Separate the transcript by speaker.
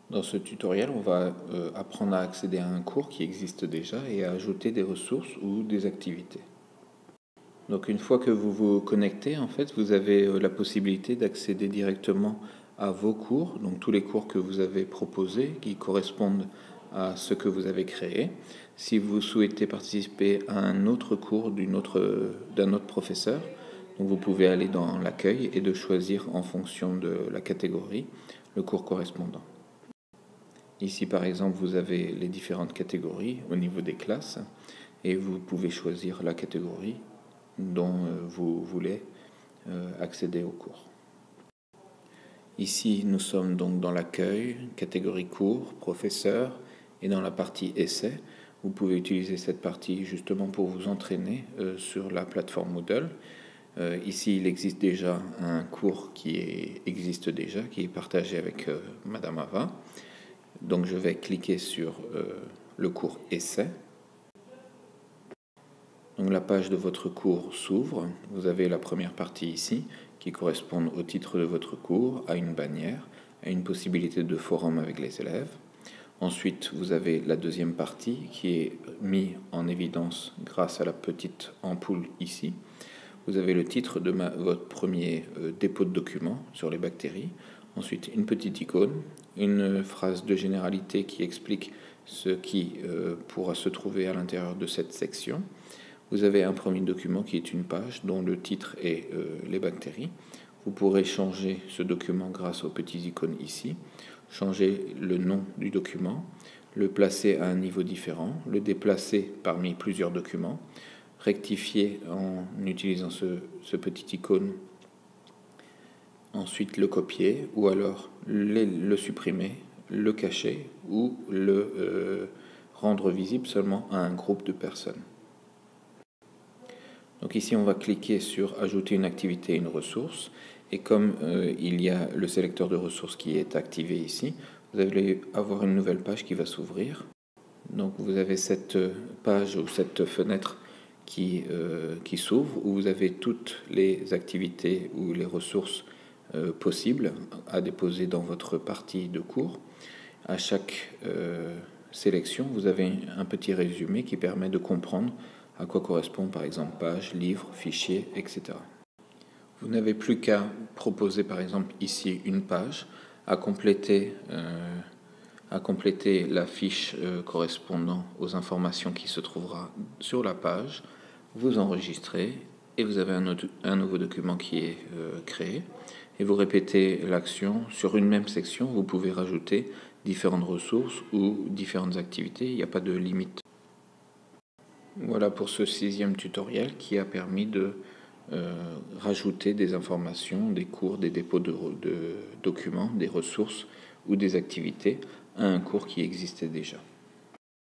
Speaker 1: Dans ce tutoriel, on va apprendre à accéder à un cours qui existe déjà et à ajouter des ressources ou des activités. Donc une fois que vous vous connectez, en fait, vous avez la possibilité d'accéder directement à vos cours, donc tous les cours que vous avez proposés qui correspondent à ce que vous avez créé. Si vous souhaitez participer à un autre cours d'un autre professeur, donc vous pouvez aller dans l'accueil et de choisir en fonction de la catégorie le cours correspondant. Ici, par exemple, vous avez les différentes catégories au niveau des classes et vous pouvez choisir la catégorie dont vous voulez accéder au cours. Ici, nous sommes donc dans l'accueil, catégorie cours, professeur, et dans la partie essai. Vous pouvez utiliser cette partie justement pour vous entraîner sur la plateforme Moodle. Ici, il existe déjà un cours qui existe déjà, qui est partagé avec Madame Ava. Donc je vais cliquer sur le cours Essai. Donc la page de votre cours s'ouvre. Vous avez la première partie ici qui correspond au titre de votre cours, à une bannière, à une possibilité de forum avec les élèves. Ensuite, vous avez la deuxième partie qui est mise en évidence grâce à la petite ampoule ici. Vous avez le titre de votre premier dépôt de document sur les bactéries. Ensuite, une petite icône, une phrase de généralité qui explique ce qui pourra se trouver à l'intérieur de cette section. Vous avez un premier document qui est une page dont le titre est les bactéries. Vous pourrez changer ce document grâce aux petites icônes ici, changer le nom du document, le placer à un niveau différent, le déplacer parmi plusieurs documents, rectifier en utilisant ce petit icône, ensuite le copier ou alors le supprimer, le cacher ou le rendre visible seulement à un groupe de personnes. Donc ici on va cliquer sur ajouter une activité et une ressource et comme il y a le sélecteur de ressources qui est activé ici, vous allez avoir une nouvelle page qui va s'ouvrir. Donc vous avez cette page ou cette fenêtre qui s'ouvre où vous avez toutes les activités ou les ressources possibles à déposer dans votre partie de cours. À chaque sélection, vous avez un petit résumé qui permet de comprendre à quoi correspond par exemple page, livre, fichier, etc. Vous n'avez plus qu'à proposer par exemple ici une page, à compléter la fiche correspondant aux informations qui se trouvera sur la page, vous enregistrez et vous avez un nouveau document qui est créé et vous répétez l'action sur une même section. Vous pouvez rajouter différentes ressources ou différentes activités, il n'y a pas de limite. Voilà pour ce 6e tutoriel qui a permis de rajouter des informations, des cours, des dépôts de documents, des ressources ou des activités à un cours qui existait déjà.